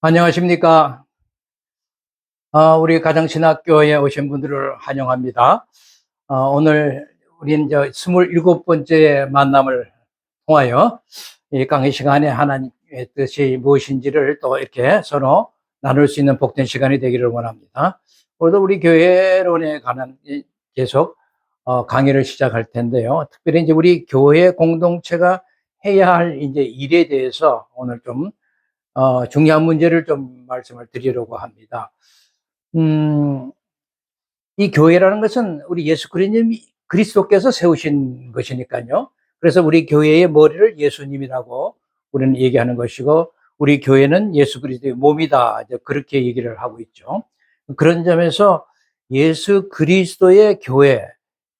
안녕하십니까. 우리 가정신학교에 오신 분들을 환영합니다. 오늘 우리는 27번째 만남을 통하여 이 강의 시간에 하나님의 뜻이 무엇인지를 또 이렇게 서로 나눌 수 있는 복된 시간이 되기를 원합니다. 오늘도 우리 교회론에 관한 계속 강의를 시작할 텐데요. 특별히 이제 우리 교회 공동체가 해야 할 이제 일에 대해서 오늘 좀 중요한 문제를 좀 말씀을 드리려고 합니다. 이 교회라는 것은 우리 예수 그리스도께서 세우신 것이니까요. 그래서 우리 교회의 머리를 예수님이라고 우리는 얘기하는 것이고, 우리 교회는 예수 그리스도의 몸이다. 그렇게 얘기를 하고 있죠. 그런 점에서 예수 그리스도의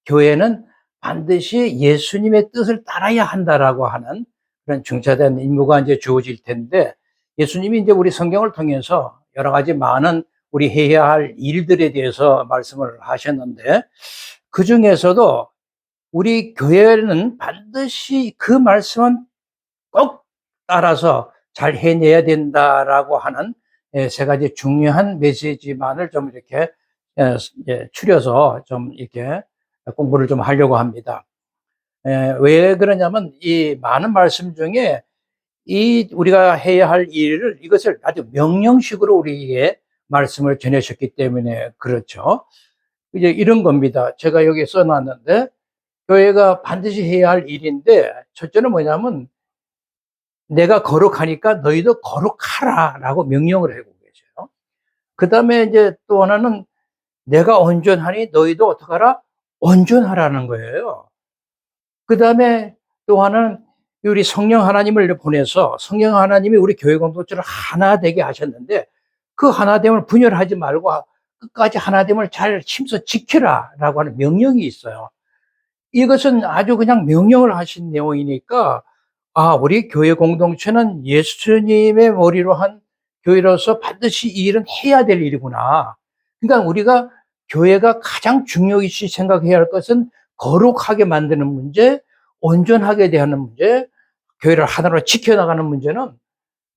교회는 반드시 예수님의 뜻을 따라야 한다라고 하는 그런 중차대한 임무가 이제 주어질 텐데, 예수님이 이제 우리 성경을 통해서 여러 가지 많은 우리 해야 할 일들에 대해서 말씀을 하셨는데, 그 중에서도 우리 교회는 반드시 그 말씀은 꼭 따라서 잘 해내야 된다라고 하는 세 가지 중요한 메시지만을 좀 이렇게 추려서 좀 이렇게 공부를 좀 하려고 합니다. 왜 그러냐면 이 많은 말씀 중에 이 우리가 해야 할 일을, 이것을 아주 명령식으로 우리에게 말씀을 전하셨기 때문에 그렇죠. 이제 이런 겁니다. 제가 여기 써놨는데, 교회가 반드시 해야 할 일인데, 첫째는 뭐냐면 내가 거룩하니까 너희도 거룩하라라고 명령을 하고 계세요. 그 다음에 이제 또 하나는 내가 온전하니 너희도 어떡하라? 온전하라는 거예요. 그 다음에 또 하나는 우리 성령 하나님을 보내서 성령 하나님이 우리 교회 공동체를 하나 되게 하셨는데, 그 하나됨을 분열하지 말고 끝까지 하나됨을 잘 힘써 지켜라 라고 하는 명령이 있어요. 이것은 아주 그냥 명령을 하신 내용이니까, 우리 교회 공동체는 예수님의 머리로 한 교회로서 반드시 이 일은 해야 될 일이구나. 그러니까 우리가 교회가 가장 중요시 생각해야 할 것은 거룩하게 만드는 문제, 온전하게 대하는 문제, 교회를 하나로 지켜나가는 문제는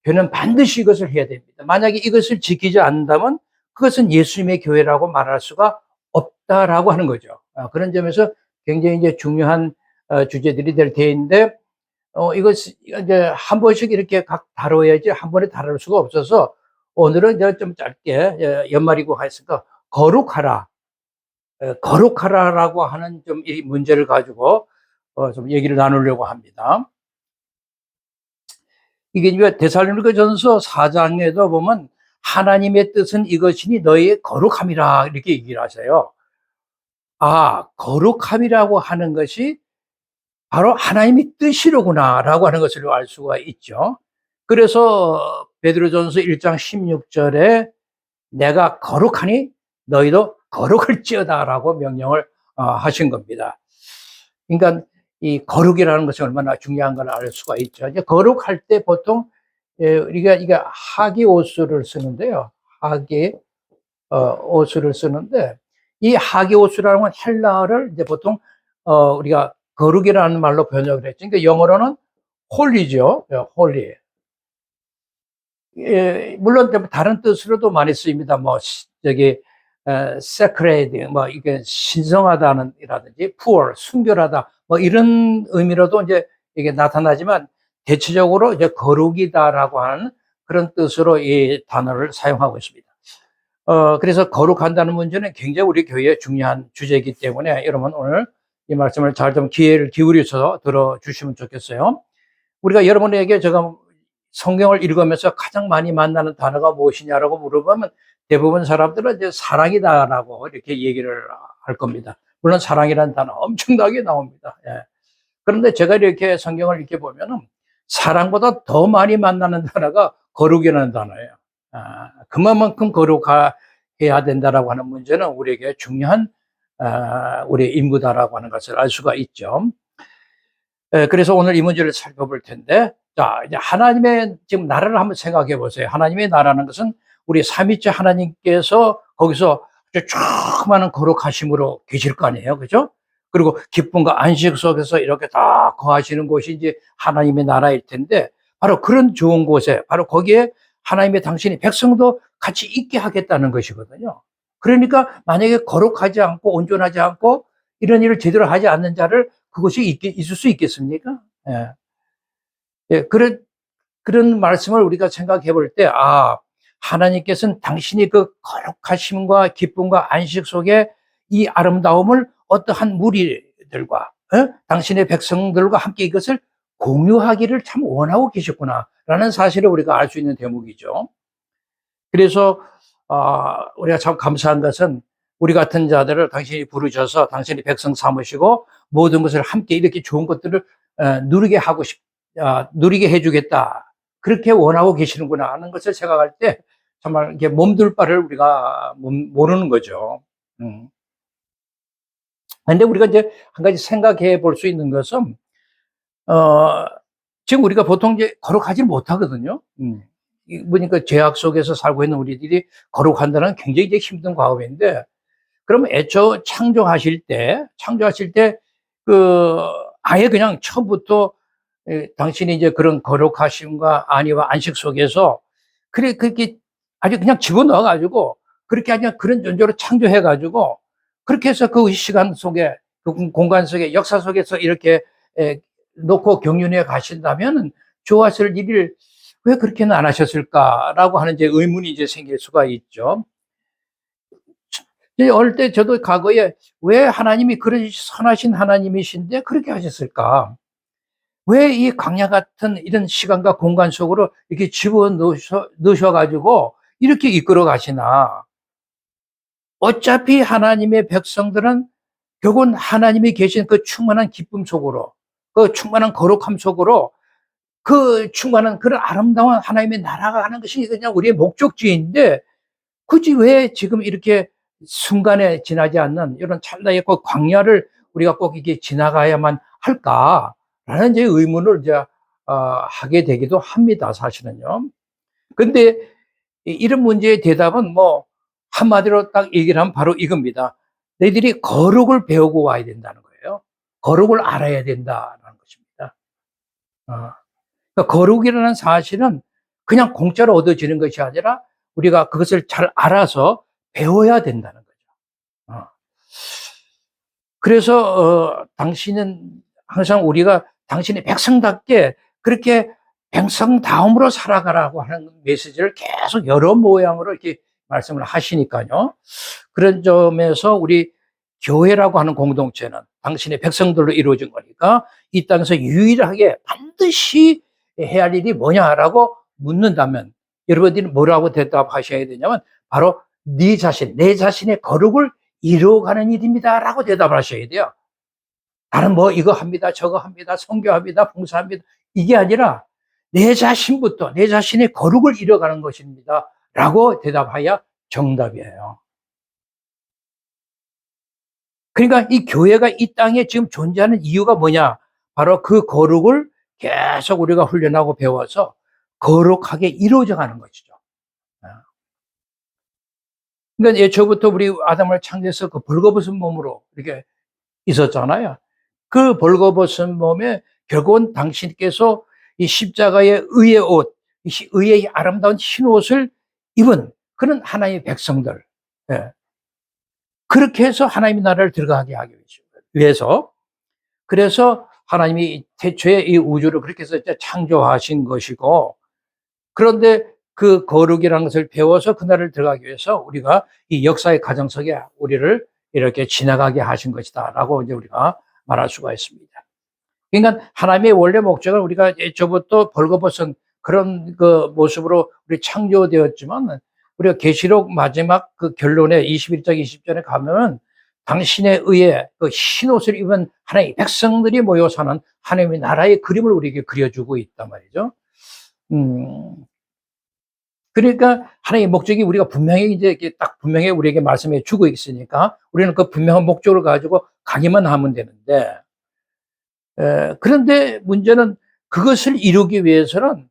교회는 반드시 이것을 해야 됩니다. 만약에 이것을 지키지 않는다면 그것은 예수님의 교회라고 말할 수가 없다라고 하는 거죠. 그런 점에서 굉장히 이제 중요한 주제들이 될 테인데, 이것 이제 한 번씩 이렇게 각 다뤄야지 한 번에 다룰 수가 없어서 오늘은 이제 좀 짧게, 연말이고 했으니까 거룩하라라고 하는 좀 이 문제를 가지고 좀 얘기를 나누려고 합니다. 이게 이제 데살로니가전서 4장에도 보면 하나님의 뜻은 이것이니 너희의 거룩함이라 이렇게 얘기를 하세요. 거룩함이라고 하는 것이 바로 하나님의 뜻이로구나라고 하는 것을 알 수가 있죠. 그래서 베드로전서 1장 16절에 내가 거룩하니 너희도 거룩할지어다라고 명령을 하신 겁니다. 그러니까 이 거룩이라는 것이 얼마나 중요한 걸 알 수가 있죠. 이제 거룩할 때 보통 우리가 이게 하기오스를 쓰는데요. 하기오스를 쓰는데, 이 하기오스라는 건 헬라어를 이제 보통 우리가 거룩이라는 말로 번역을 했죠. 그러니까 영어로는 홀리죠. 홀리. 물론 다른 뜻으로도 많이 쓰입니다. 뭐 저기 sacred, 뭐 이게 신성하다는 이라든지 pure, 순결하다, 뭐 이런 의미로도 이제 이게 나타나지만, 대체적으로 이제 거룩이다라고 하는 그런 뜻으로 이 단어를 사용하고 있습니다. 그래서 거룩한다는 문제는 굉장히 우리 교회에 중요한 주제이기 때문에 여러분 오늘 이 말씀을 잘 좀 기회를 기울여서 들어주시면 좋겠어요. 우리가 여러분에게 제가 성경을 읽으면서 가장 많이 만나는 단어가 무엇이냐라고 물어보면 대부분 사람들은 이제 사랑이다라고 이렇게 얘기를 할 겁니다. 물론 사랑이라는 단어 엄청나게 나옵니다. 그런데 제가 이렇게 성경을 이렇게 보면은 사랑보다 더 많이 만나는 단어가 거룩이라는 단어예요. 그만큼 거룩해야 된다라고 하는 문제는 우리에게 중요한 우리의 임무다라고 하는 것을 알 수가 있죠. 그래서 오늘 이 문제를 살펴볼 텐데, 자, 이제 하나님의 지금 나라를 한번 생각해 보세요. 하나님의 나라는 것은 우리 삼위째 하나님께서 거기서 조그마한 거룩하심으로 계실 거 아니에요. 그죠? 그리고 기쁨과 안식 속에서 이렇게 다 거하시는 곳이 이제 하나님의 나라일 텐데, 바로 그런 좋은 곳에, 바로 거기에 하나님의 당신이 백성도 같이 있게 하겠다는 것이거든요. 그러니까 만약에 거룩하지 않고 온전하지 않고 이런 일을 제대로 하지 않는 자를 그것이 있을 수 있겠습니까? 예. 예, 그런 말씀을 우리가 생각해 볼 때, 하나님께서는 당신이 그 거룩하심과 기쁨과 안식 속에 이 아름다움을 어떠한 무리들과, 당신의 백성들과 함께 이것을 공유하기를 참 원하고 계셨구나라는 사실을 우리가 알 수 있는 대목이죠. 그래서, 우리가 참 감사한 것은 우리 같은 자들을 당신이 부르셔서 당신이 백성 삼으시고 모든 것을 함께 이렇게 좋은 것들을 누리게 해주겠다. 그렇게 원하고 계시는구나 하는 것을 생각할 때 정말 이게 몸둘 바를 우리가 모르는 거죠. 근데 우리가 이제 한 가지 생각해 볼 수 있는 것은, 지금 우리가 보통 이제 거룩하지 못하거든요. 보니까 죄악 속에서 살고 있는 우리들이 거룩한다는 굉장히 이제 힘든 과업인데, 그러면 애초 창조하실 때, 아예 그냥 처음부터 당신이 이제 그런 거룩하심과 안위와 안식 속에서 그렇게 아주 그냥 집어넣어 가지고 그렇게 그냥 그런 존재로 창조해 가지고 그렇게 해서 그 시간 속에 그 공간 속에 역사 속에서 이렇게 놓고 경륜해 가신다면 좋았을 일을 왜 그렇게는 안 하셨을까라고 하는 이제 의문이 이제 생길 수가 있죠. 어릴 때 저도 과거에 왜 하나님이 그런 선하신 하나님이신데 그렇게 하셨을까? 왜 이 광야 같은 이런 시간과 공간 속으로 이렇게 넣으셔가지고 이렇게 이끌어 가시나? 어차피 하나님의 백성들은 결국은 하나님이 계신 그 충만한 기쁨 속으로, 그 충만한 거룩함 속으로, 그 충만한 그런 아름다운 하나님의 나라가 가는 것이 그냥 우리의 목적지인데, 굳이 왜 지금 이렇게 순간에 지나지 않는 이런 찰나의 그 광야를 우리가 꼭 이게 지나가야만 할까라는 이제 의문을 이제 하게 되기도 합니다, 사실은요. 근데 이런 문제의 대답은 뭐 한마디로 딱 얘기를 하면 바로 이겁니다. 너희들이 거룩을 배우고 와야 된다는 거예요. 거룩을 알아야 된다는 것입니다. 그러니까 거룩이라는 사실은 그냥 공짜로 얻어지는 것이 아니라 우리가 그것을 잘 알아서 배워야 된다는 거죠. 그래서 당신은 항상 우리가 당신의 백성답게 그렇게 백성다움으로 살아가라고 하는 메시지를 계속 여러 모양으로 이렇게 말씀을 하시니까요. 그런 점에서 우리 교회라고 하는 공동체는 당신의 백성들로 이루어진 거니까 이 땅에서 유일하게 반드시 해야 할 일이 뭐냐라고 묻는다면 여러분들이 뭐라고 대답하셔야 되냐면 바로 내 자신의 거룩을 이루어가는 일입니다라고 대답을 하셔야 돼요. 다른 뭐 이거 합니다, 저거 합니다, 선교합니다, 봉사합니다 이게 아니라 내 자신의 거룩을 이뤄가는 것입니다라고 대답해야 정답이에요. 그러니까 이 교회가 이 땅에 지금 존재하는 이유가 뭐냐? 바로 그 거룩을 계속 우리가 훈련하고 배워서 거룩하게 이루어져 가는 것이죠. 그러니까 예초부터 우리 아담을 창조해서 그 벌거벗은 몸으로 이렇게 있었잖아요. 그 벌거벗은 몸에 결국은 당신께서 이 십자가의 의의 옷, 의의 아름다운 흰 옷을 입은 그런 하나님의 백성들. 예. 그렇게 해서 하나님의 나라를 들어가게 하기 위해서. 그래서 하나님이 태초에 이 우주를 그렇게 해서 창조하신 것이고, 그런데 그 거룩이라는 것을 배워서 그 나라를 들어가기 위해서 우리가 이 역사의 과정 속에 우리를 이렇게 지나가게 하신 것이다라고 이제 우리가 말할 수가 있습니다. 그러니까 하나님의 원래 목적은 우리가 예초부터 벌거벗은 그런 그 모습으로 우리 창조되었지만 우리가 계시록 마지막 그 결론에 21장 20절에 가면은 당신에 의해 그 흰옷을 입은 하나님의 백성들이 모여 사는 하나님의 나라의 그림을 우리에게 그려주고 있단 말이죠. 그러니까 하나님의 목적이 우리가 분명히 이제 딱 분명히 우리에게 말씀해 주고 있으니까 우리는 그 분명한 목적을 가지고 가기만 하면 되는데, 그런데 문제는 그것을 이루기 위해서는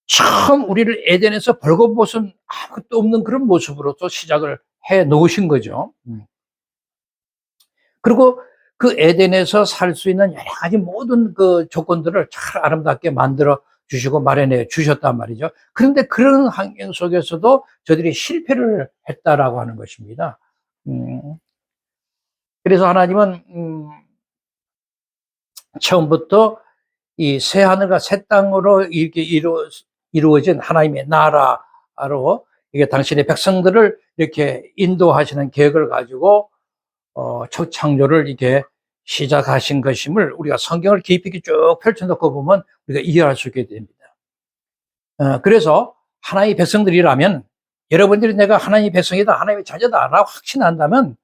처음 우리를 에덴에서 벌거벗은 아무것도 없는 그런 모습으로서 시작을 해 놓으신 거죠. 그리고 그 에덴에서 살 수 있는 여러 가지 모든 그 조건들을 잘 아름답게 만들어 주시고 마련해 주셨단 말이죠. 그런데 그런 환경 속에서도 저들이 실패를 했다라고 하는 것입니다. 그래서 하나님은 처음부터 이 새 하늘과 새 땅으로 이렇게 이루어진 하나님의 나라로 이게 당신의 백성들을 이렇게 인도하시는 계획을 가지고 첫 창조를 이렇게 시작하신 것임을 우리가 성경을 깊이 쭉 펼쳐놓고 보면 우리가 이해할 수 있게 됩니다. 그래서 하나님의 백성들이라면 여러분들이 내가 하나님의 백성이다, 하나님의 자녀다라고 확신한다면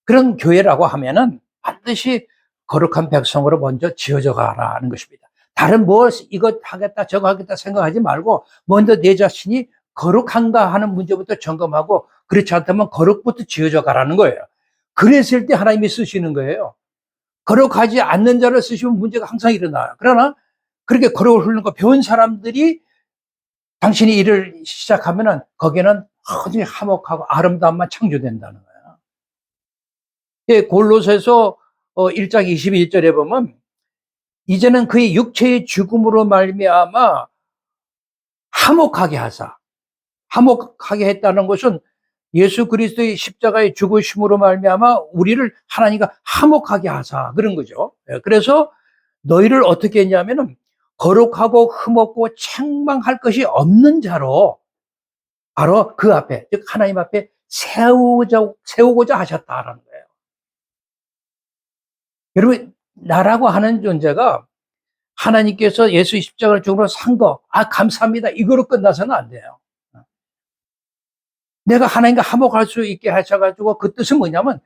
그런 교회라고 하면은 반드시 거룩한 백성으로 먼저 지어져 가라는 것입니다. 다른 뭘 이것 하겠다 저거 하겠다 생각하지 말고 먼저 내 자신이 거룩한가 하는 문제부터 점검하고 그렇지 않다면 거룩부터 지어져 가라는 거예요. 그랬을 때 하나님이 쓰시는 거예요. 거룩하지 않는 자를 쓰시면 문제가 항상 일어나요. 그러나 그렇게 거룩을 흐르는 거 배운 사람들이 당신이 일을 시작하면은 거기에는 아주 화목하고 아름다움만 창조된다는 거예요. 예, 골로새서 1장 21절에 보면 이제는 그의 육체의 죽음으로 말미암아 화목하게 하사, 화목하게 했다는 것은 예수 그리스도의 십자가의 죽으심으로 말미암아 우리를 하나님과 화목하게 하사 그런 거죠. 그래서 너희를 어떻게 했냐면은 거룩하고 흠없고 책망할 것이 없는 자로 바로 그 앞에, 즉 하나님 앞에 세우고자 하셨다라는 거예요. 여러분, 나라고 하는 존재가 하나님께서 예수 십자가를 죽음으로 산 거, 감사합니다, 이거로 끝나서는 안 돼요. 내가 하나님과 화목할 수 있게 하셔가지고 그 뜻은 뭐냐면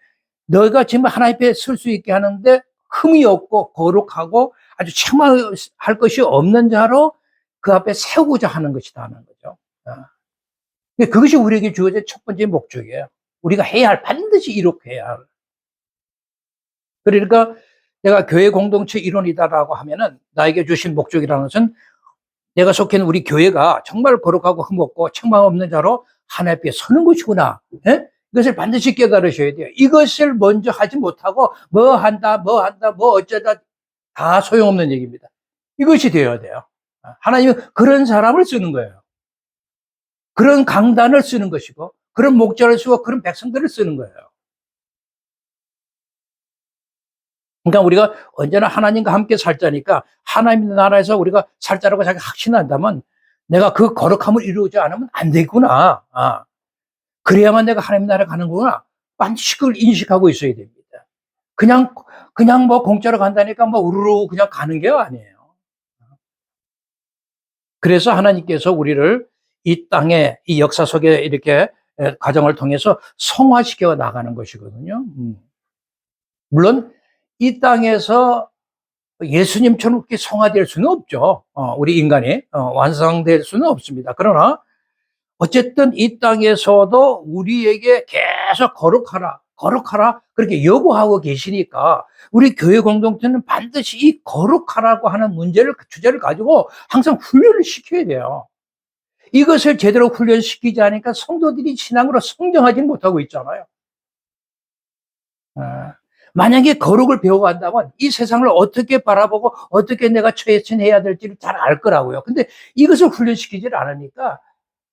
너희가 지금 하나님 앞에 설 수 있게 하는데 흠이 없고 거룩하고 아주 책망할 것이 없는 자로 그 앞에 세우고자 하는 것이다 하는 거죠. 그것이 우리에게 주어진 첫 번째 목적이에요. 우리가 해야 할, 반드시 이렇게 해야 할. 그러니까 내가 교회 공동체 일원이다라고 하면은 나에게 주신 목적이라는 것은 내가 속해 있는 우리 교회가 정말 거룩하고 흠없고 책망 없는 자로 하나님 앞에 서는 것이구나. 예? 이것을 반드시 깨달으셔야 돼요. 이것을 먼저 하지 못하고 뭐 한다, 뭐 어쩌다 다 소용없는 얘기입니다. 이것이 되어야 돼요. 하나님은 그런 사람을 쓰는 거예요. 그런 강단을 쓰는 것이고 그런 목자를 쓰고 그런 백성들을 쓰는 거예요. 그러니까 우리가 언제나 하나님과 함께 살자니까 하나님의 나라에서 우리가 살자라고 자기 확신한다면 내가 그 거룩함을 이루지 않으면 안 되구나. 그래야만 내가 하나님의 나라에 가는구나. 반드시 그걸 인식하고 있어야 됩니다. 그냥 뭐 공짜로 간다니까 뭐 우르르 그냥 가는 게 아니에요. 그래서 하나님께서 우리를 이 땅에 이 역사 속에 이렇게 과정을 통해서 성화시켜 나가는 것이거든요. 물론 이 땅에서 예수님처럼 그렇게 성화될 수는 없죠. 우리 인간이 완성될 수는 없습니다. 그러나 어쨌든 이 땅에서도 우리에게 계속 거룩하라 그렇게 요구하고 계시니까 우리 교회 공동체는 반드시 이 거룩하라고 하는 주제를 가지고 항상 훈련을 시켜야 돼요. 이것을 제대로 훈련시키지 않으니까 성도들이 신앙으로 성장하지 못하고 있잖아요. 만약에 거룩을 배워간다면 이 세상을 어떻게 바라보고 어떻게 내가 처신해야 될지를 잘 알 거라고요. 근데 이것을 훈련시키질 않으니까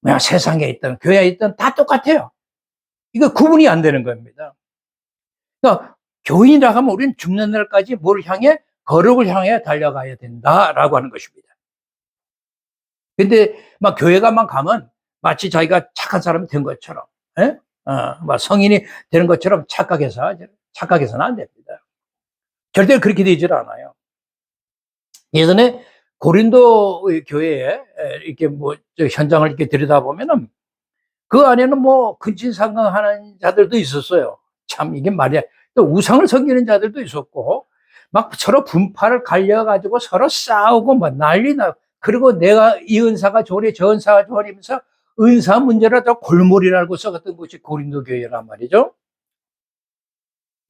그냥 세상에 있든 교회에 있든 다 똑같아요. 이거 구분이 안 되는 겁니다. 그러니까 교인이라 하면 우리는 죽는 날까지 뭘 향해? 거룩을 향해 달려가야 된다라고 하는 것입니다. 근데 막 교회가만 가면 마치 자기가 착한 사람이 된 것처럼, 막 성인이 되는 것처럼 착각해서는 안 됩니다. 절대 그렇게 되질 않아요. 예전에 고린도 교회에 이렇게 뭐 현장을 이렇게 들여다보면은 그 안에는 뭐 근친상간하는 자들도 있었어요. 참 이게 말이야. 또 우상을 섬기는 자들도 있었고 막 서로 분파를 갈려가지고 서로 싸우고 뭐 난리 나고 그리고 내가 이 은사가 좋으니 저 은사가 좋으니 하면서 은사 문제를 다 골몰이라고 써갔던 곳이 고린도 교회란 말이죠.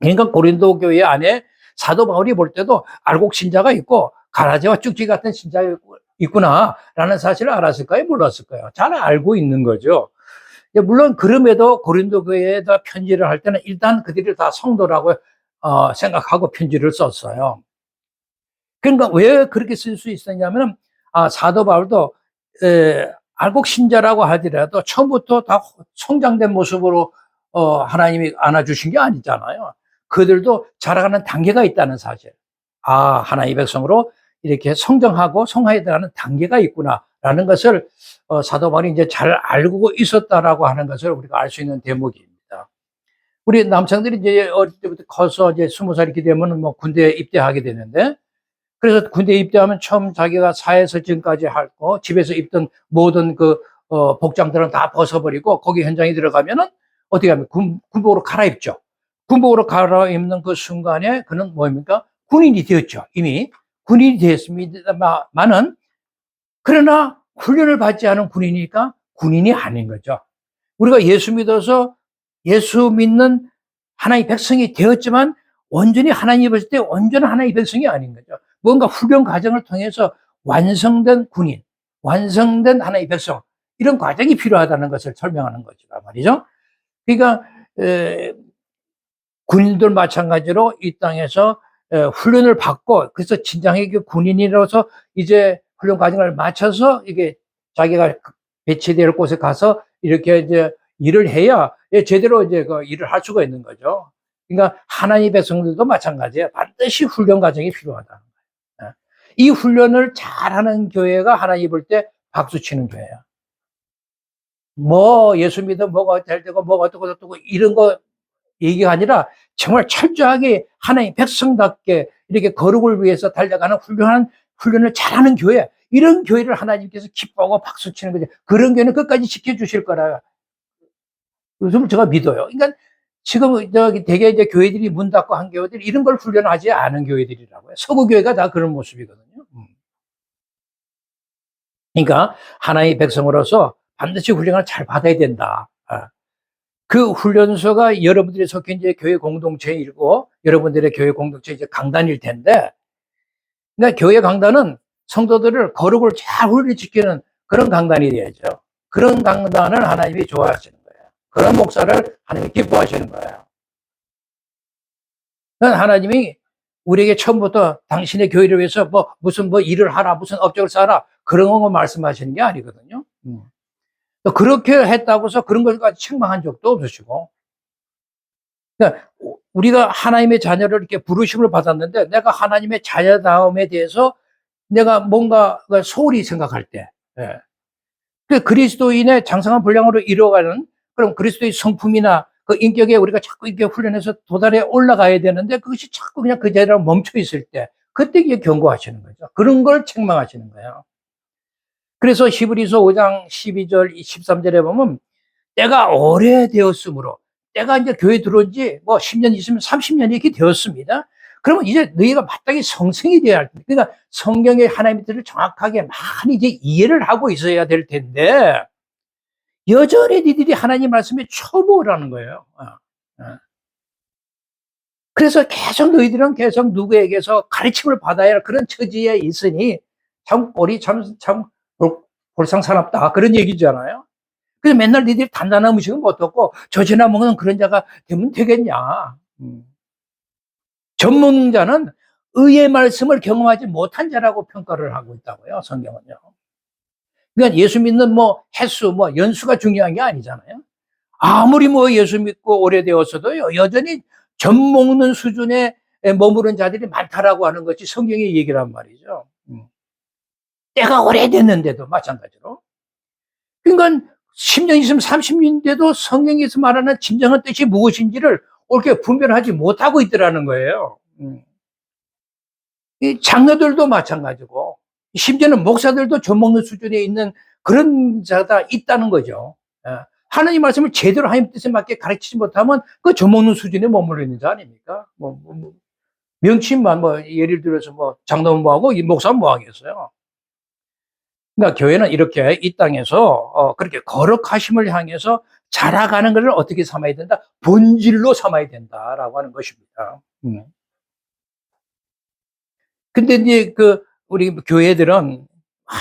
그러니까 고린도 교회 안에 사도 바울이 볼 때도 알곡신자가 있고 가라지와 쭉지 같은 신자가 있구나라는 사실을 알았을까요? 몰랐을까요? 잘 알고 있는 거죠. 물론 그럼에도 고린도 교회에다 편지를 할 때는 일단 그들이 다 성도라고 생각하고 편지를 썼어요. 그러니까 왜 그렇게 쓸 수 있었냐면 사도 바울도 알곡 신자라고 하더라도 처음부터 다 성장된 모습으로 하나님이 안아주신 게 아니잖아요. 그들도 자라가는 단계가 있다는 사실. 하나님의 백성으로 이렇게 성장하고 성화해 들어가는 단계가 있구나라는 것을 사도 바울이 이제 잘 알고 있었다라고 하는 것을 우리가 알 수 있는 대목입니다. 우리 남성들이 이제 어릴 때부터 커서 이제 20살 이렇게 되면 뭐 군대에 입대하게 되는데, 그래서 군대에 입대하면 처음 자기가 사회에서 지금까지 할 거, 집에서 입던 모든 복장들은 다 벗어버리고 거기 현장에 들어가면은 어떻게 하면 군복으로 갈아입죠. 군복으로 갈아입는 그 순간에 그는 뭡니까? 군인이 되었죠. 이미 군인이 되었습니다만은, 그러나 훈련을 받지 않은 군인이니까 군인이 아닌 거죠. 우리가 예수 믿어서 예수 믿는 하나님의 백성이 되었지만 온전히 하나님 봤을 때 온전한 하나님의 백성이 아닌 거죠. 뭔가 훈련 과정을 통해서 완성된 군인, 완성된 하나님의 백성, 이런 과정이 필요하다는 것을 설명하는 거죠, 말이죠. 그러니까 군인들 마찬가지로 이 땅에서 훈련을 받고, 그래서 진정하게 군인이라서 이제 훈련 과정을 마쳐서 이게 자기가 배치될 곳에 가서 이렇게 이제 일을 해야 제대로 이제 그 일을 할 수가 있는 거죠. 그러니까 하나님의 백성들도 마찬가지예요. 반드시 훈련 과정이 필요하다. 이 훈련을 잘하는 교회가 하나님 볼 때 박수 치는 교회야. 뭐 예수 믿으면 뭐가 잘 되고 뭐가 어떻고 저떻고 이런 거 얘기가 아니라 정말 철저하게 하나님 백성답게 이렇게 거룩을 위해서 달려가는 훈련을 잘하는 교회, 이런 교회를 하나님께서 기뻐하고 박수 치는 거죠. 그런 교회는 끝까지 지켜주실 거라 요즘 제가 믿어요. 그러니까 지금 되게 이제 교회들이 문 닫고 한 교회들이 이런 걸 훈련하지 않은 교회들이라고요. 서구 교회가 다 그런 모습이거든요. 그러니까 하나님의 백성으로서 반드시 훈련을 잘 받아야 된다. 그 훈련소가 여러분들이 속해 이제 교회 공동체이고 여러분들의 교회 공동체 이제 강단일 텐데, 그러니까 교회 강단은 성도들을 거룩을 잘 훈련시키는 그런 강단이 돼야죠. 그런 강단을 하나님이 좋아하시는 거예요. 그런 목사를 하나님이 기뻐하시는 거예요. 하나님이 우리에게 처음부터 당신의 교회를 위해서 무슨 일을 하라, 무슨 업적을 쌓아라, 그런 거 말씀하시는 게 아니거든요. 또 그렇게 했다고 해서 그런 것까지 책망한 적도 없으시고. 그러니까 우리가 하나님의 자녀를 이렇게 부르심을 받았는데, 내가 하나님의 자녀다움에 대해서 내가 뭔가 소홀히 생각할 때, 그 그리스도인의 장성한 분량으로 이루어가는 그럼 그리스도의 성품이나 그 인격에 우리가 자꾸 이렇게 훈련해서 도달해 올라가야 되는데, 그것이 자꾸 그냥 그 자리에 멈춰 있을 때, 그때 이게 경고하시는 거죠. 그런 걸 책망하시는 거예요. 그래서 히브리서 5장 12절, 13절에 보면, 때가 오래되었으므로, 때가 이제 교회 들어온 지 10년 있으면 30년이 이렇게 되었습니다. 그러면 이제 너희가 마땅히 성성이 되어야 할 텐데, 그러니까 성경의 하나님의 뜻을 정확하게 많이 이제 이해를 하고 있어야 될 텐데, 여전히 니들이 하나님 말씀에 초보라는 거예요. 그래서 계속 너희들은 계속 누구에게서 가르침을 받아야 할 그런 처지에 있으니 참 꼴이 참 볼상사납다, 그런 얘기잖아요. 그래서 맨날 니들이 단단한 음식은 못 먹고 젖이나 먹는 그런 자가 되면 되겠냐. 전문자는 의의 말씀을 경험하지 못한 자라고 평가를 하고 있다고요, 성경은요. 그러니까 예수 믿는 횟수, 연수가 중요한 게 아니잖아요. 아무리 예수 믿고 오래되었어도요, 여전히 젖 먹는 수준에 머무른 자들이 많다라고 하는 것이 성경의 얘기란 말이죠. 때가 오래됐는데도 마찬가지로. 그러니까 10년 있으면 30년인데도 성경에서 말하는 진정한 뜻이 무엇인지를 옳게 분별하지 못하고 있더라는 거예요. 이 장로들도 마찬가지고, 심지어는 목사들도 젖먹는 수준에 있는 그런 자가 있다는 거죠. 하나님 말씀을 제대로 하나님 뜻에 맞게 가르치지 못하면 그 젖먹는 수준에 머물러 있는 자 아닙니까? 명칭만 예를 들어서 장로는 뭐하고 이 목사는 뭐하겠어요. 그러니까 교회는 이렇게 이 땅에서 그렇게 거룩하심을 향해서 자라가는 것을 어떻게 삼아야 된다? 본질로 삼아야 된다라고 하는 것입니다. 근데 이제 우리 교회들은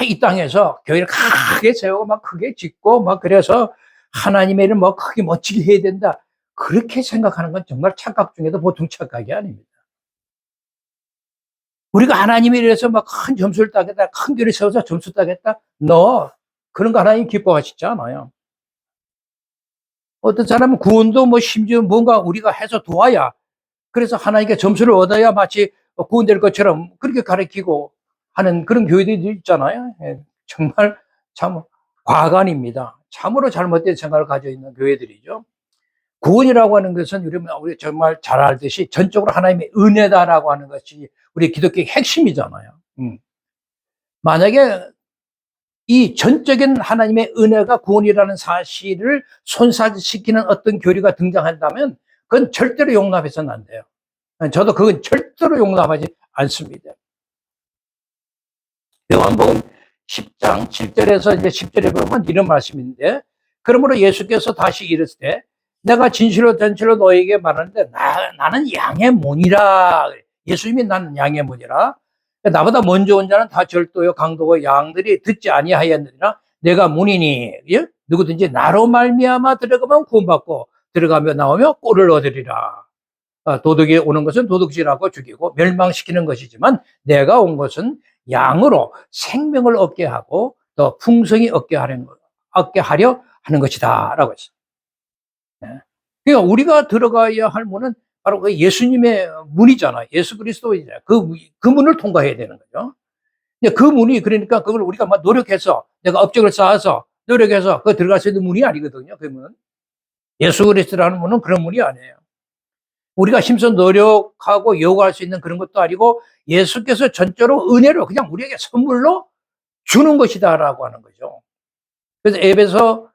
이 땅에서 교회를 크게 세우고 크게 짓고 그래서 하나님의 일을 크게 멋지게 해야 된다, 그렇게 생각하는 건 정말 착각 중에도 보통 착각이 아닙니다. 우리가 하나님에 대해서 막 큰 점수를 따겠다, 큰 교리 세워서 점수 따겠다. 너 그런 거 하나님 기뻐하시지 않아요. 어떤 사람은 구원도 뭐 심지어 뭔가 우리가 해서 도와야, 그래서 하나님께 점수를 얻어야 마치 구원될 것처럼 그렇게 가르치고 하는 그런 교회들이 있잖아요. 예, 정말 참 과간입니다. 참으로 잘못된 생각을 가지고 있는 교회들이죠. 구원이라고 하는 것은 우리 정말 잘 알듯이 전적으로 하나님의 은혜다라고 하는 것이 우리 기독교의 핵심이잖아요. 만약에 이 전적인 하나님의 은혜가 구원이라는 사실을 손상시키는 어떤 교리가 등장한다면 그건 절대로 용납해서는 안 돼요. 저도 그건 절대로 용납하지 않습니다. 요한복음 10장 7절에서 이제 10절에 보면 이런 말씀인데, 그러므로 예수께서 다시 이르시되 내가 진실로 너에게 말하는데 나는 양의 문이라. 예수님이 나는 양의 문이라. 나보다 먼저 온 자는 다 절도요 강도고 양들이 듣지 아니하였느니라. 내가 문이니 누구든지 나로 말미암아 들어가면 구원받고 들어가며 나오며 꼴을 얻으리라. 도둑이 오는 것은 도둑질하고 죽이고 멸망시키는 것이지만 내가 온 것은 양으로 생명을 얻게 하고 더 풍성히 얻게 하려 하는 것이다 라고 했어요. 그러니까 우리가 들어가야 할 문은 바로 그 예수님의 문이잖아요. 예수 그리스도이잖아요. 그 문을 통과해야 되는 거죠. 그 문이, 그러니까 그걸 우리가 막 노력해서 내가 업적을 쌓아서 노력해서 그 들어갈 수 있는 문이 아니거든요. 그 문은. 예수 그리스도라는 문은 그런 문이 아니에요. 우리가 힘써 노력하고 요구할 수 있는 그런 것도 아니고 예수께서 전적으로 은혜로 그냥 우리에게 선물로 주는 것이다라고 하는 거죠. 그래서 에베소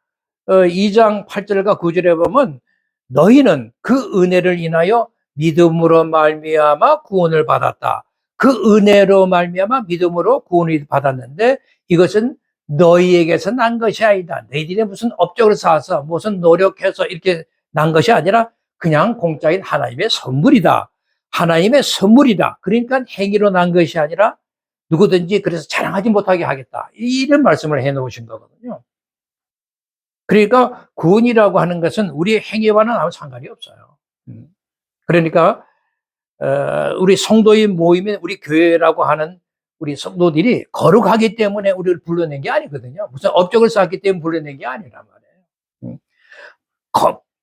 2장 8절과 9절에 보면 너희는 그 은혜를 인하여 믿음으로 말미암아 구원을 받았다. 그 은혜로 말미암아 믿음으로 구원을 받았는데 이것은 너희에게서 난 것이 아니다. 너희들이 무슨 업적을 쌓아서 무슨 노력해서 이렇게 난 것이 아니라 그냥 공짜인 하나님의 선물이다. 하나님의 선물이다. 그러니까 행위로 난 것이 아니라 누구든지 그래서 자랑하지 못하게 하겠다. 이런 말씀을 해놓으신 거거든요. 그러니까 구원이라고 하는 것은 우리의 행위와는 아무 상관이 없어요. 그러니까 우리 성도인 모임인 우리 교회라고 하는 우리 성도들이 거룩하기 때문에 우리를 불러낸 게 아니거든요. 무슨 업적을 쌓았기 때문에 불러낸 게 아니란 말이에요.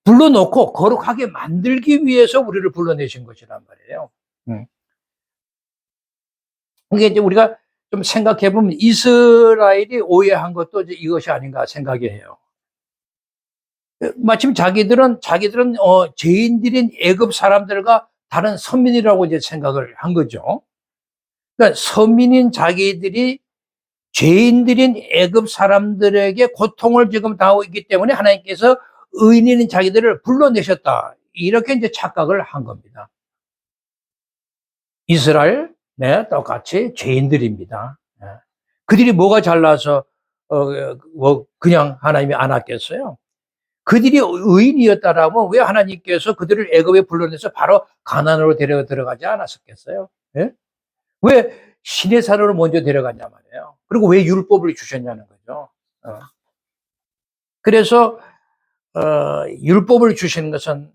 불러놓고 거룩하게 만들기 위해서 우리를 불러내신 것이란 말이에요. 이게 이제 우리가 좀 생각해 보면 이스라엘이 오해한 것도 이제 이것이 아닌가 생각이 해요. 마침 자기들은 죄인들인 애굽 사람들과 다른 선민이라고 이제 생각을 한 거죠. 그러니까 선민인 자기들이 죄인들인 애굽 사람들에게 고통을 지금 당하고 있기 때문에 하나님께서 의인인 자기들을 불러내셨다. 이렇게 이제 착각을 한 겁니다. 이스라엘, 네, 똑같이 죄인들입니다. 그들이 뭐가 잘나서 그냥 하나님이 안 왔겠어요? 그들이 의인이었다라면 왜 하나님께서 그들을 애굽에 불러내서 바로 가나안으로 들어가지 않았었겠어요? 네? 왜 시내산으로 먼저 데려갔냐 말이에요. 그리고 왜 율법을 주셨냐는 거죠. 그래서 율법을 주시는 것은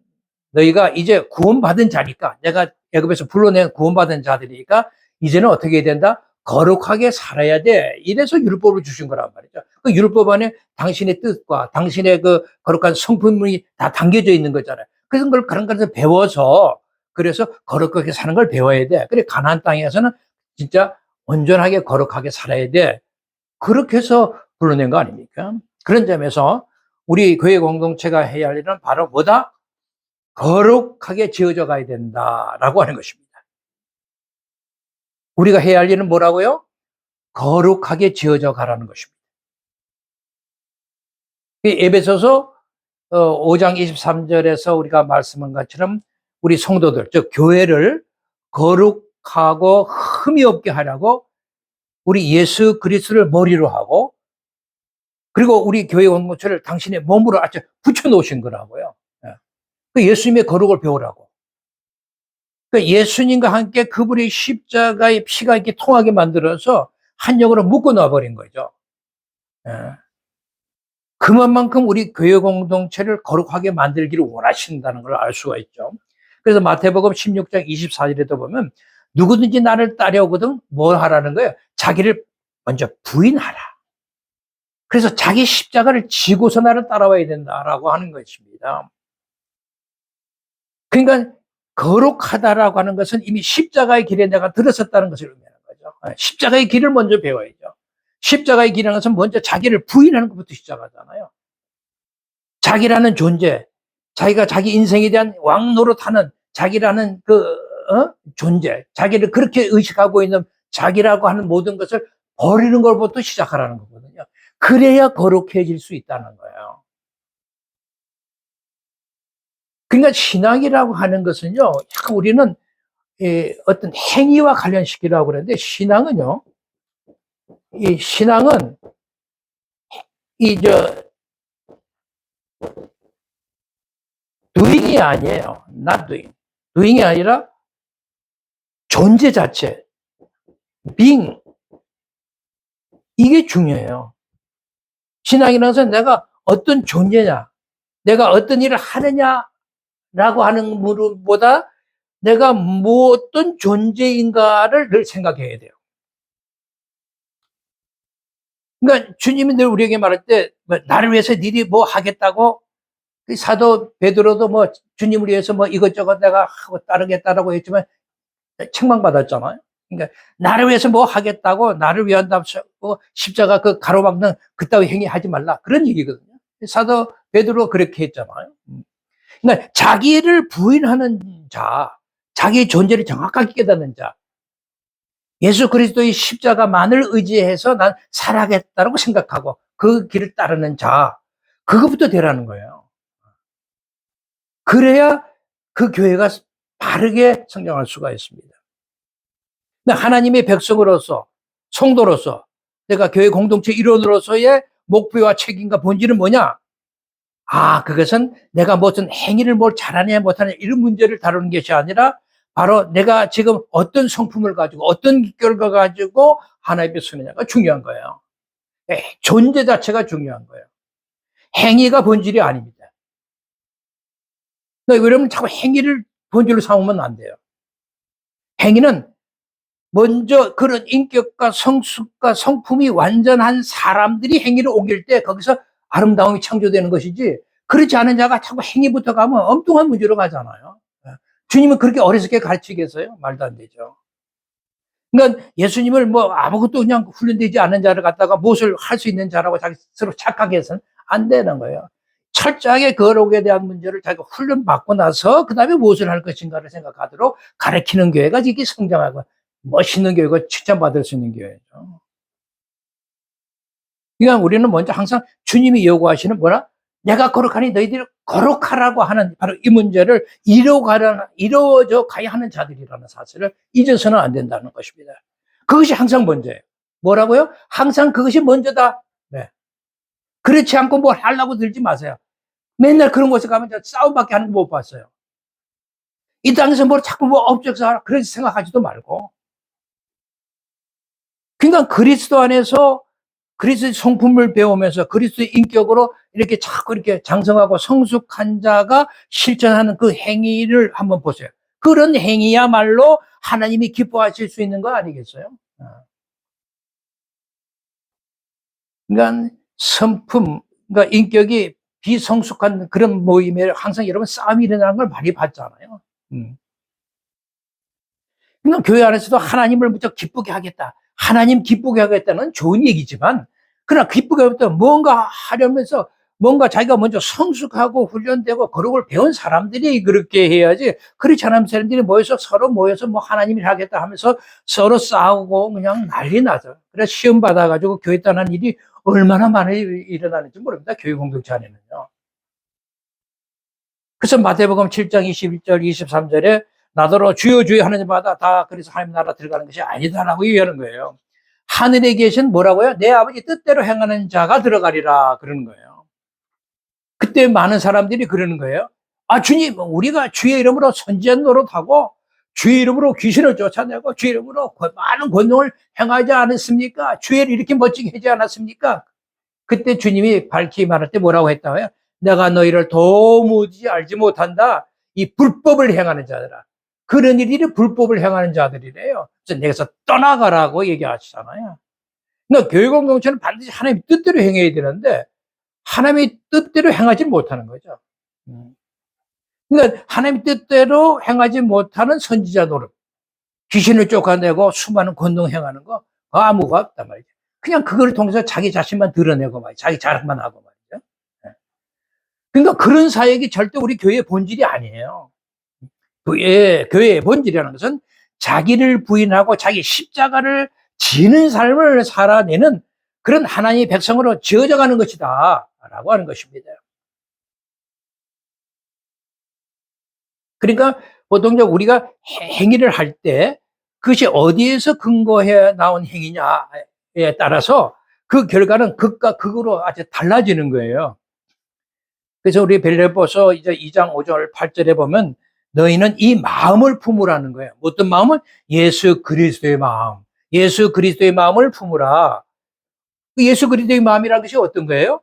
너희가 이제 구원받은 자니까, 내가 애굽에서 불러낸 구원받은 자들이니까 이제는 어떻게 해야 된다? 거룩하게 살아야 돼. 이래서 율법을 주신 거란 말이죠. 그 율법 안에 당신의 뜻과 당신의 그 거룩한 성품이 다 담겨져 있는 거잖아요. 그래서 그런 것을 배워서, 그래서 거룩하게 사는 걸 배워야 돼. 그래 가나안 땅에서는 진짜 온전하게 거룩하게 살아야 돼. 그렇게 해서 불러낸 거 아닙니까? 그런 점에서 우리 교회 공동체가 해야 할 일은 바로 뭐다? 거룩하게 지어져 가야 된다라고 하는 것입니다. 우리가 해야 할 일은 뭐라고요? 거룩하게 지어져 가라는 것입니다. 에베소서 5장 23절에서 우리가 말씀한 것처럼 우리 성도들, 즉 교회를 거룩하고 흠이 없게 하려고 우리 예수 그리스도를 머리로 하고, 그리고 우리 교회 공동체를 당신의 몸으로 붙여놓으신 거라고요. 그 예수님의 거룩을 배우라고. 그러니까 예수님과 함께 그분의 십자가의 피가 이렇게 통하게 만들어서 한 영으로 묶어 놔버린 거죠. 그만큼 우리 교회 공동체를 거룩하게 만들기를 원하신다는 걸 알 수가 있죠. 그래서 마태복음 16장 24절에도 보면 누구든지 나를 따려거든 뭘 하라는 거예요? 자기를 먼저 부인하라. 그래서 자기 십자가를 지고서 나를 따라와야 된다라고 하는 것입니다. 그러니까 거룩하다라고 하는 것은 이미 십자가의 길에 내가 들어섰다는 것을 의미하는 거죠. 십자가의 길을 먼저 배워야죠. 십자가의 길이라는 것은 먼저 자기를 부인하는 것부터 시작하잖아요. 자기라는 존재, 자기가 자기 인생에 대한 왕노릇하는 자기라는 존재, 자기를 그렇게 의식하고 있는 자기라고 하는 모든 것을 버리는 것부터 시작하라는 거거든요. 그래야 거룩해질 수 있다는 거예요. 그러니까 신앙이라고 하는 것은요, 약간 우리는 어떤 행위와 관련시키라고 그러는데, 신앙은요, 이 신앙은 doing이 아니에요. not doing. doing이 아니라 존재 자체, being. 이게 중요해요. 신앙이라는 것은 내가 어떤 존재냐, 내가 어떤 일을 하느냐라고 하는 물음보다 내가 어떤 존재인가를 늘 생각해야 돼요. 그러니까 주님이 늘 우리에게 말할 때, 나를 위해서 니들이 뭐 하겠다고? 사도 베드로도 뭐 주님을 위해서 뭐 이것저것 내가 하고 따르겠다라고 했지만 책망받았잖아요. 그러니까 나를 위해서 뭐 하겠다고, 나를 위한다고 십자가 그 가로막는 그따위 행위 하지 말라, 그런 얘기거든요. 사도 베드로 그렇게 했잖아요. 그러니까 자기를 부인하는 자, 자기의 존재를 정확하게 깨닫는 자, 예수 그리스도의 십자가만을 의지해서 난 살아가겠다고 생각하고 그 길을 따르는 자, 그것부터 되라는 거예요. 그래야 그 교회가 바르게 성장할 수가 있습니다. 하나님의 백성으로서, 성도로서, 내가 교회 공동체 일원으로서의 목표와 책임과 본질은 뭐냐? 그것은 내가 무슨 행위를 뭘 잘하냐 못하냐 이런 문제를 다루는 것이 아니라 바로 내가 지금 어떤 성품을 가지고 어떤 결과 가지고 하나님 앞에 서느냐가 중요한 거예요. 존재 자체가 중요한 거예요. 행위가 본질이 아닙니다. 그러니까 여러분 자꾸 행위를 본질로 삼으면 안 돼요. 행위는 먼저 그런 인격과 성숙과 성품이 완전한 사람들이 행위를 옮길 때 거기서 아름다움이 창조되는 것이지, 그렇지 않은 자가 자꾸 행위부터 가면 엉뚱한 문제로 가잖아요. 주님은 그렇게 어리석게 가르치겠어요? 말도 안 되죠. 그러니까 예수님을 뭐 아무것도 그냥 훈련되지 않은 자를 갖다가 무엇을 할 수 있는 자라고 자기 스스로 착각해 서는 안 되는 거예요. 철저하게 거룩에 대한 문제를 자기가 훈련받고 나서 그 다음에 무엇을 할 것인가를 생각하도록 가르치는 교회가 이게 성장하고 멋있는 교회가 칭찬받을 수 있는 교회죠. 그러니까 우리는 먼저 항상 주님이 요구하시는 뭐라? 내가 거룩하니 너희들이 거룩하라고 하는 바로 이 문제를 이루어져 가야 하는 자들이라는 사실을 잊어서는 안 된다는 것입니다. 그것이 항상 먼저예요. 뭐라고요? 항상 그것이 먼저다. 네. 그렇지 않고 뭘 하려고 들지 마세요. 맨날 그런 곳에 가면 싸움밖에 하는 거 못 봤어요. 이 땅에서 뭘 자꾸 뭐 업적서 하라 그렇게 생각하지도 말고. 그러니까 그리스도 안에서 그리스도의 성품을 배우면서 그리스도의 인격으로 이렇게 자꾸 이렇게 장성하고 성숙한 자가 실천하는 그 행위를 한번 보세요. 그런 행위야말로 하나님이 기뻐하실 수 있는 거 아니겠어요? 그러니까 성품, 그러니까 인격이 비성숙한 그런 모임에 항상 여러분 싸움이 일어나는 걸 많이 봤잖아요. 그러니까 교회 안에서도 하나님을 무척 기쁘게 하겠다, 하나님 기쁘게 하겠다는 좋은 얘기지만, 그러나 기쁘게 하겠다, 뭔가 하려면서 뭔가 자기가 먼저 성숙하고 훈련되고 거룩을 배운 사람들이 그렇게 해야지, 그렇지 않은 사람들이 서로 모여서 뭐 하나님을 하겠다 하면서 서로 싸우고 그냥 난리 나죠. 그래서 시험 받아가지고 교회 떠나는 일이 얼마나 많이 일어나는지 모릅니다. 교회 공동체 안에는요. 그래서 마태복음 7장 21절 23절에 나더러 주여 주여 하는 자마다 다 그래서 하나님 나라 들어가는 것이 아니다라고 얘기하는 거예요. 하늘에 계신 뭐라고요? 내 아버지 뜻대로 행하는 자가 들어가리라 그러는 거예요. 그때 많은 사람들이 그러는 거예요. 주님, 우리가 주의 이름으로 선지한 노릇하고 주의 이름으로 귀신을 쫓아내고 주의 이름으로 많은 권능을 행하지 않았습니까? 주의 이렇게 멋지게 하지 않았습니까? 그때 주님이 밝히 말할 때 뭐라고 했다고요? 내가 너희를 도무지 알지 못한다. 이 불법을 행하는 자들아. 그런 일들이 불법을 행하는 자들이래요. 그래서 내게서 떠나가라고 얘기하시잖아요. 그러니까 교회 공동체는 반드시 하나님의 뜻대로 행해야 되는데 하나님의 뜻대로 행하지 못하는 거죠. 그러니까 하나님의 뜻대로 행하지 못하는 선지자 노릇, 귀신을 쫓아내고 수많은 권능 행하는 거 아무가 없단 말이죠. 그냥 그걸 통해서 자기 자신만 드러내고 말이죠. 자기 자랑만 하고 말이죠. 그러니까 그런 사역이 절대 우리 교회의 본질이 아니에요. 교회의 본질이라는 것은 자기를 부인하고 자기 십자가를 지는 삶을 살아내는 그런 하나님의 백성으로 지어져 가는 것이다 라고 하는 것입니다. 그러니까 보통 우리가 행위를 할 때 그것이 어디에서 근거해 나온 행위냐에 따라서 그 결과는 극과 극으로 아주 달라지는 거예요. 그래서 우리 빌립보서 이제 2장 5절 8절에 보면 너희는 이 마음을 품으라는 거예요. 어떤 마음은? 예수 그리스도의 마음. 예수 그리스도의 마음을 품으라. 예수 그리스도의 마음이라는 것이 어떤 거예요?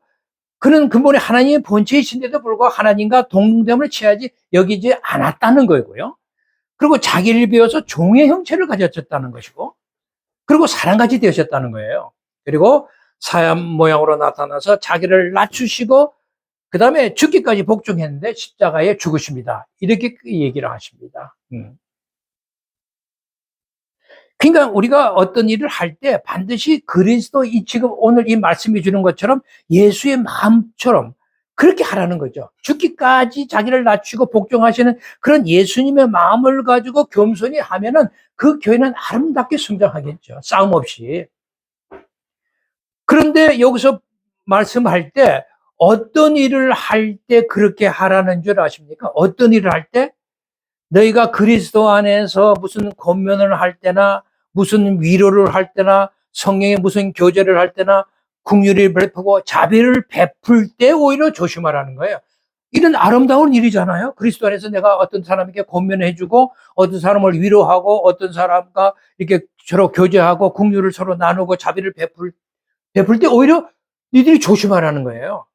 그는 근본에 하나님의 본체이신데도 불구하고 하나님과 동등됨을 취하지 여기지 않았다는 거고요. 그리고 자기를 비워서 종의 형체를 가졌다는 것이고, 그리고 사람같이 되셨다는 거예요. 그리고 사람 모양으로 나타나서 자기를 낮추시고 그 다음에 죽기까지 복종했는데 십자가에 죽으십니다. 이렇게 얘기를 하십니다. 그러니까 우리가 어떤 일을 할 때 반드시 그리스도 지금 오늘 이 말씀이 주는 것처럼 예수의 마음처럼 그렇게 하라는 거죠. 죽기까지 자기를 낮추고 복종하시는 그런 예수님의 마음을 가지고 겸손히 하면은 그 교회는 아름답게 성장하겠죠. 싸움 없이. 그런데 여기서 말씀할 때 어떤 일을 할 때 그렇게 하라는 줄 아십니까? 어떤 일을 할 때? 너희가 그리스도 안에서 무슨 권면을 할 때나 무슨 위로를 할 때나 성령의 무슨 교제를 할 때나 긍휼을 베푸고 자비를 베풀 때 오히려 조심하라는 거예요. 이런 아름다운 일이잖아요. 그리스도 안에서 내가 어떤 사람에게 권면해주고 어떤 사람을 위로하고 어떤 사람과 이렇게 서로 교제하고 긍휼을 서로 나누고 자비를 베풀 때 오히려 니들이 조심하라는 거예요.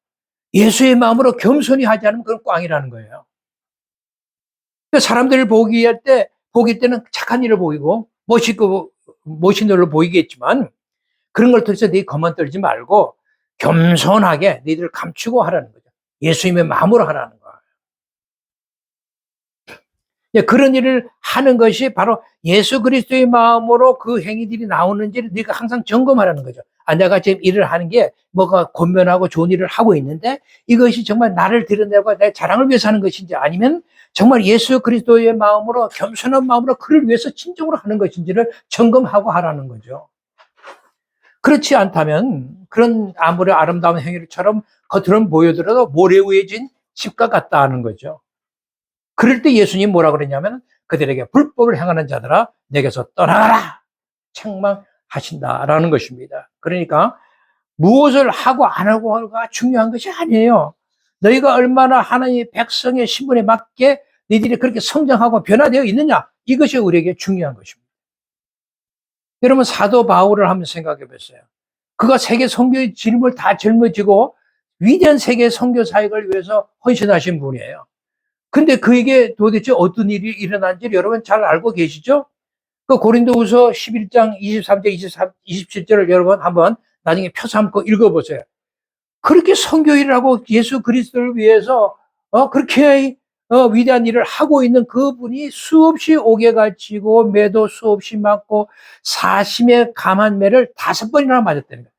예수의 마음으로 겸손히 하지 않으면 그건 꽝이라는 거예요. 사람들을 보기 때는 착한 일을 보이고 멋있고 멋있는 일을 보이겠지만 그런 걸 통해서 네 겉만 떨지 말고 겸손하게 너희들을 감추고 하라는 거죠. 예수님의 마음으로 하라는 거예요. 그런 일을 하는 것이 바로 예수 그리스도의 마음으로 그 행위들이 나오는지를 네가 항상 점검하라는 거죠. 내가 지금 일을 하는 게 뭐가 권면하고 좋은 일을 하고 있는데 이것이 정말 나를 드러내고 내 자랑을 위해서 하는 것인지 아니면 정말 예수 그리스도의 마음으로 겸손한 마음으로 그를 위해서 진정으로 하는 것인지를 점검하고 하라는 거죠. 그렇지 않다면 그런 아무리 아름다운 행위처럼 겉으로는 보여더라도 모래 위에 진 집과 같다 하는 거죠. 그럴 때 예수님 뭐라 그러냐면 그들에게 불법을 행하는 자들아 내게서 떠나가라 책망하신다라는 것입니다. 그러니까 무엇을 하고 안 하고가 중요한 것이 아니에요. 너희가 얼마나 하나님의 백성의 신분에 맞게 너희들이 그렇게 성장하고 변화되어 있느냐 이것이 우리에게 중요한 것입니다. 여러분 사도 바울을 한번 생각해 보세요. 그가 세계 선교의 짐을 다 짊어지고 위대한 세계 선교 사역을 위해서 헌신하신 분이에요. 근데 그에게 도대체 어떤 일이 일어난지 여러분 잘 알고 계시죠? 그 고린도후서 11장 23절 27절을 여러분 한번 나중에 펴 삼고 읽어보세요. 그렇게 선교일하고 예수 그리스도를 위해서 그렇게 위대한 일을 하고 있는 그분이 수없이 옥에 갇히고 매도 수없이 맞고 40에 감한 매를 5번이나 맞았다는 거예요.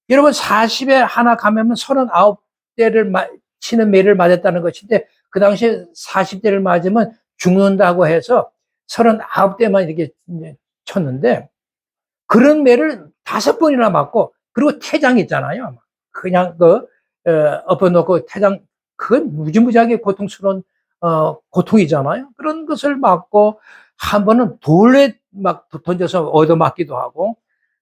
여러분 40에 하나 감하면 39대를 치는 매를 맞았다는 것인데 그 당시에 40대를 맞으면 죽는다고 해서 39대만 이렇게 쳤는데 그런 매를 5번이나 맞고 그리고 태장 있잖아요. 그냥 엎어놓고 태장 그건 무지무지하게 고통스러운 고통이잖아요. 그런 것을 맞고 한 번은 돌에 막 던져서 얻어맞기도 하고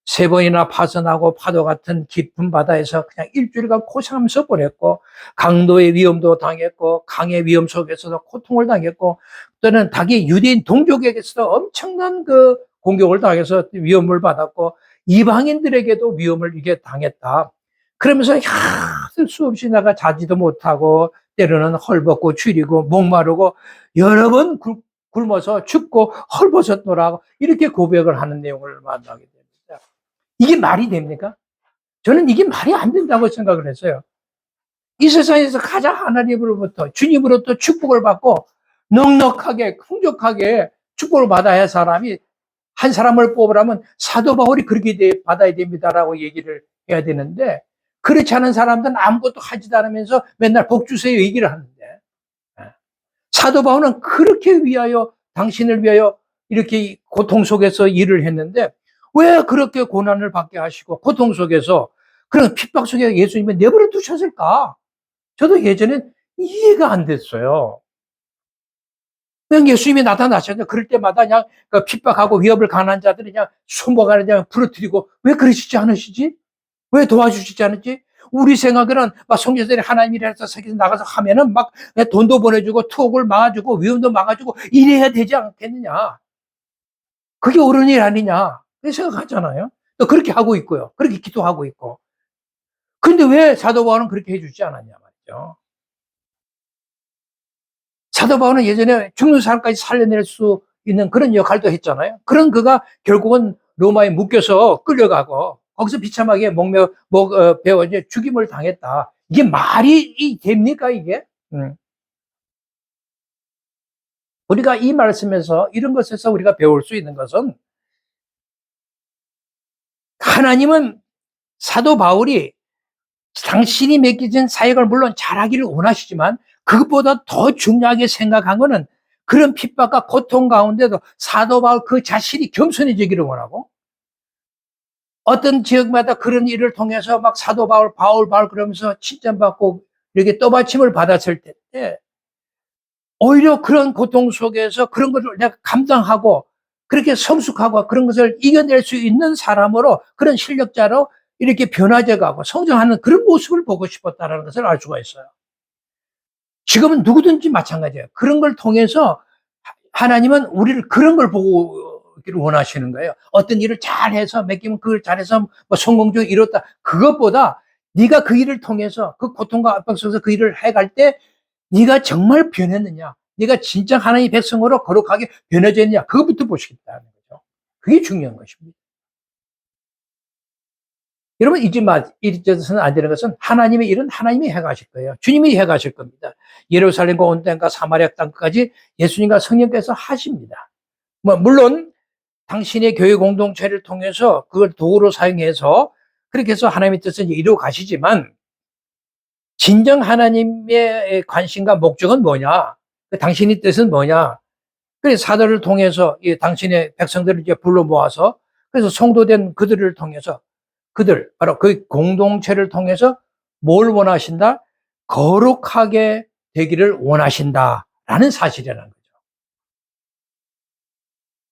3번이나 파선하고 파도 같은 깊은 바다에서 그냥 일주일간 고생하면서 보냈고 강도의 위험도 당했고 강의 위험 속에서도 고통을 당했고 또는 닭이 유대인 동족에게서도 엄청난 그 공격을 당해서 위험을 받았고 이방인들에게도 위험을 이게 당했다. 그러면서 수없이 나가 자지도 못하고 때로는 헐벗고 추리고 목마르고 여러 번 굶어서 춥고 헐벗었노라 이렇게 고백을 하는 내용을 만나게 됩니다. 이게 말이 됩니까? 저는 이게 말이 안 된다고 생각을 했어요. 이 세상에서 가장 하나님으로부터 주님으로부터 축복을 받고 넉넉하게 풍족하게 축복을 받아야 할 사람이 한 사람을 뽑으라면 사도 바울이 그렇게 받아야 됩니다라고 얘기를 해야 되는데 그렇지 않은 사람들은 아무것도 하지도 않으면서 맨날 복 주세요 얘기를 하는데 사도 바울은 그렇게 위하여 당신을 위하여 이렇게 고통 속에서 일을 했는데 왜 그렇게 고난을 받게 하시고 고통 속에서 그런 핍박 속에 예수님이 내버려 두셨을까? 저도 예전에 이해가 안 됐어요. 그냥 예수님이 나타나셨는데 그럴 때마다 그냥 그 핍박하고 위협을 가한 자들이 그냥 손목을 그냥 부러뜨리고 왜 그러시지 않으시지? 왜 도와주시지 않았지? 우리 생각에는 막 성교사들이 하나님이라서 세계에서 나가서 하면은 막 돈도 보내주고 투옥을 막아주고 위험도 막아주고 이래야 되지 않겠느냐? 그게 옳은 일 아니냐? 그렇게 생각하잖아요. 또 그렇게 하고 있고요. 그렇게 기도하고 있고. 근데 왜 사도 바울은 그렇게 해주지 않았냐 말이죠. 사도 바울은 예전에 죽는 사람까지 살려낼 수 있는 그런 역할도 했잖아요. 그런 그가 결국은 로마에 묶여서 끌려가고 거기서 비참하게 베어 이제 죽임을 당했다. 이게 말이 됩니까 이게? 우리가 이 말씀에서 이런 것에서 우리가 배울 수 있는 것은 하나님은 사도 바울이 당신이 맡겨진 사역을 물론 잘하기를 원하시지만 그것보다 더 중요하게 생각한 것은 그런 핍박과 고통 가운데도 사도 바울 그 자신이 겸손해지기를 원하고 어떤 지역마다 그런 일을 통해서 막 사도 바울 그러면서 칭찬받고 이렇게 떠받침을 받았을 때 오히려 그런 고통 속에서 그런 것을 내가 감당하고 그렇게 성숙하고 그런 것을 이겨낼 수 있는 사람으로 그런 실력자로 이렇게 변화돼 가고 성장하는 그런 모습을 보고 싶었다는 것을 알 수가 있어요. 지금은 누구든지 마찬가지예요. 그런 걸 통해서 하나님은 우리를 그런 걸 보기를 원하시는 거예요. 어떤 일을 잘해서 맡기면 그걸 잘해서 뭐 성공적으로 이뤘다. 그것보다 네가 그 일을 통해서 그 고통과 압박 속에서 그 일을 해갈 때 네가 정말 변했느냐, 네가 진짜 하나님의 백성으로 거룩하게 변해졌느냐, 그것부터 보시겠다는 거죠. 그게 중요한 것입니다. 여러분 잊어서는 안 되는 것은 하나님의 일은 하나님이 해가실 거예요. 주님이 해가실 겁니다. 예루살렘과 온 땅과 사마리아 땅까지 예수님과 성령께서 하십니다. 물론 당신의 교회 공동체를 통해서 그걸 도구로 사용해서 그렇게 해서 하나님의 뜻을 이루어 가시지만 진정 하나님의 관심과 목적은 뭐냐? 당신의 뜻은 뭐냐? 그래서 사도를 통해서 당신의 백성들을 이제 불러 모아서 그래서 성도된 그들을 통해서 바로 그 공동체를 통해서 뭘 원하신다? 거룩하게 되기를 원하신다라는 사실이라는 거죠.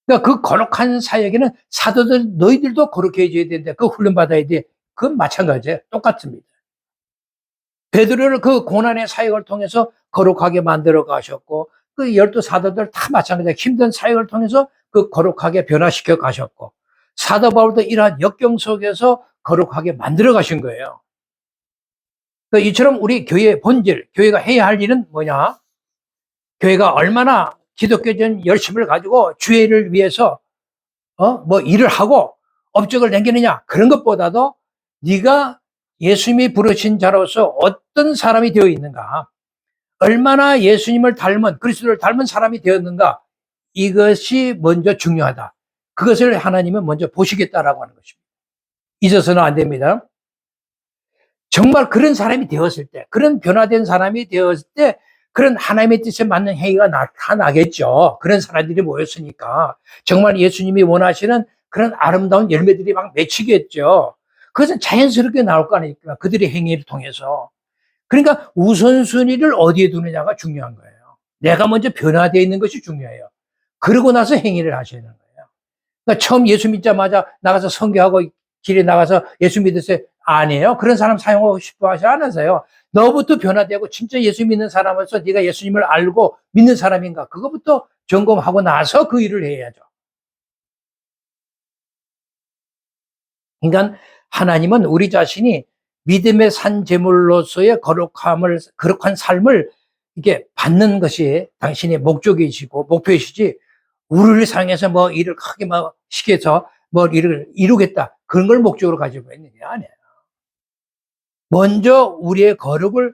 그러니까 그 거룩한 사역에는 사도들 너희들도 거룩해져야 되는데 그 훈련받아야 돼. 그건 마찬가지예요. 똑같습니다. 베드로를 그 고난의 사역을 통해서 거룩하게 만들어 가셨고 그 12사도들 다 마찬가지예요. 힘든 사역을 통해서 그 거룩하게 변화시켜 가셨고 사도 바울도 이러한 역경 속에서 거룩하게 만들어 가신 거예요. 그러니까 이처럼 우리 교회의 본질, 교회가 해야 할 일은 뭐냐? 교회가 얼마나 기독교적인 열심을 가지고 주의를 위해서 일을 하고 업적을 남기느냐 그런 것보다도 네가 예수님이 부르신 자로서 어떤 사람이 되어 있는가, 얼마나 예수님을 닮은 그리스도를 닮은 사람이 되었는가, 이것이 먼저 중요하다. 그것을 하나님은 먼저 보시겠다라고 하는 것입니다. 잊어서는 안 됩니다. 정말 그런 사람이 되었을 때, 그런 변화된 사람이 되었을 때 그런 하나님의 뜻에 맞는 행위가 나타나겠죠. 그런 사람들이 모였으니까 정말 예수님이 원하시는 그런 아름다운 열매들이 막 맺히겠죠. 그것은 자연스럽게 나올 거 아닙니까? 그들의 행위를 통해서. 그러니까 우선순위를 어디에 두느냐가 중요한 거예요. 내가 먼저 변화되어 있는 것이 중요해요. 그러고 나서 행위를 하셔야 되는 거예요. 그러니까 처음 예수 믿자마자 나가서 선교하고 길에 나가서 예수 믿으세요. 아니에요. 그런 사람 사용하고 싶어 하지 않아서요. 너부터 변화되고 진짜 예수 믿는 사람으로서 네가 예수님을 알고 믿는 사람인가 그것부터 점검하고 나서 그 일을 해야죠. 그러니까 하나님은 우리 자신이 믿음의 산 제물로서의 거룩한 삶을 이게 받는 것이 당신의 목적이시고 목표이시지, 우리를 사랑해서 뭐 일을 크게 막 시켜서 뭐 일을 이루겠다, 그런 걸 목적으로 가지고 있는 게 아니에요. 먼저 우리의 거룩을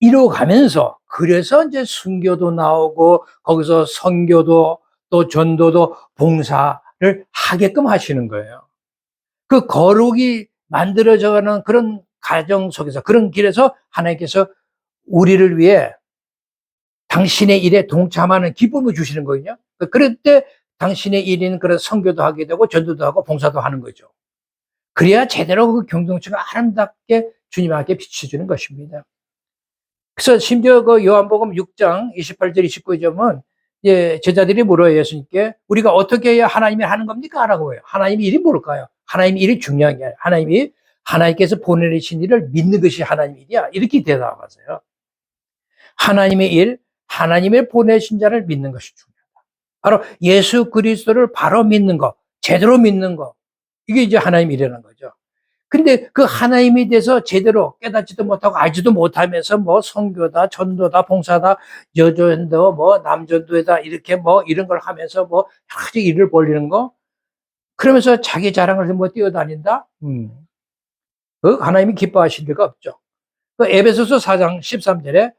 이루어가면서, 그래서 이제 순교도 나오고 거기서 선교도 또 전도도 봉사를 하게끔 하시는 거예요. 그 거룩이 만들어져가는 그런 과정 속에서, 그런 길에서 하나님께서 우리를 위해 당신의 일에 동참하는 기쁨을 주시는 거거든요. 그럴 때 당신의 일인 그런 선교도 하게 되고 전도도 하고 봉사도 하는 거죠. 그래야 제대로 그 공동체가 아름답게 주님 앞에 비춰주는 것입니다. 그래서 심지어 그 요한복음 6장 28절 29절은 제자들이 물어요, 예수님께. 우리가 어떻게 해야 하나님이 하는 겁니까? 라고 해요. 하나님의 일이 뭘까요? 하나님의 일이 중요한 게 아니라 하나님께서 보내신 일을 믿는 것이 하나님의 일이야, 이렇게 대답하세요. 하나님의 일, 하나님의 보내신 자를 믿는 것이 중요하다. 바로 예수 그리스도를 바로 믿는 거, 제대로 믿는 거, 이게 이제 하나님의 일이라는 거죠. 근데 그 하나님에 대해서 제대로 깨닫지도 못하고 알지도 못하면서 뭐 선교다, 전도다, 봉사다, 여전도, 뭐 남전도다, 이렇게 뭐 이런 걸 하면서 뭐 여러 가지 일을 벌리는 거, 그러면서 자기 자랑을 뭐 뛰어다닌다? 그 하나님이 기뻐하실 리가 없죠. 그 에베소서 4장 13절에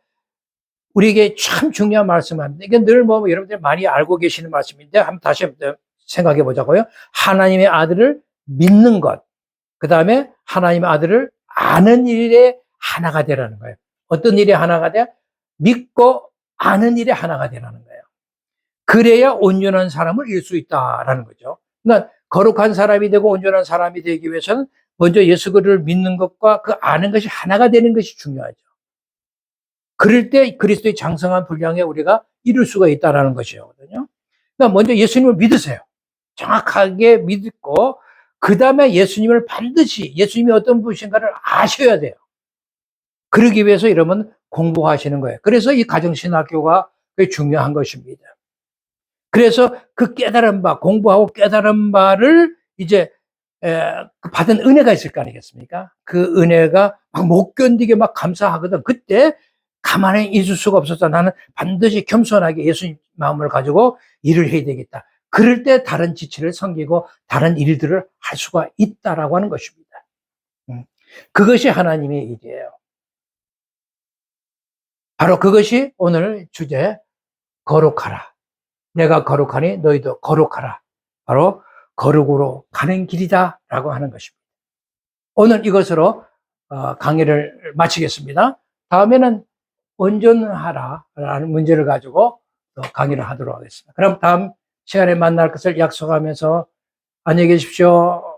우리에게 참 중요한 말씀입니다. 이게 늘 뭐 여러분들이 많이 알고 계시는 말씀인데 한번 다시 생각해 보자고요. 하나님의 아들을 믿는 것, 그 다음에 하나님의 아들을 아는 일에 하나가 되라는 거예요. 어떤 일에 하나가 돼? 믿고 아는 일에 하나가 되라는 거예요. 그래야 온전한 사람을 이룰 수 있다라는 거죠. 그러니까 거룩한 사람이 되고 온전한 사람이 되기 위해서는 먼저 예수 그리스도를 믿는 것과 그 아는 것이 하나가 되는 것이 중요하죠. 그럴 때 그리스도의 장성한 분량에 우리가 이룰 수가 있다는 것이거든요. 그러니까 먼저 예수님을 믿으세요. 정확하게 믿고 그 다음에 예수님을 반드시, 예수님이 어떤 분이신가를 아셔야 돼요. 그러기 위해서 이러면 공부하시는 거예요. 그래서 이 가정신학교가 중요한 것입니다. 그래서 그 깨달은 바, 공부하고 깨달은 바를 이제 받은 은혜가 있을 거 아니겠습니까? 그 은혜가 막 못 견디게 막 감사하거든. 그때 가만히 있을 수가 없어서 나는 반드시 겸손하게 예수님 마음을 가지고 일을 해야 되겠다. 그럴 때 다른 지체를 섬기고 다른 일들을 할 수가 있다라고 하는 것입니다. 그것이 하나님의 일이에요. 바로 그것이 오늘 주제, 거룩하라. 내가 거룩하니 너희도 거룩하라. 바로 거룩으로 가는 길이다라고 하는 것입니다. 오늘 이것으로 강의를 마치겠습니다. 다음에는 온전하라라는 문제를 가지고 강의를 하도록 하겠습니다. 그럼 다음 시간에 만날 것을 약속하면서 안녕히 계십시오.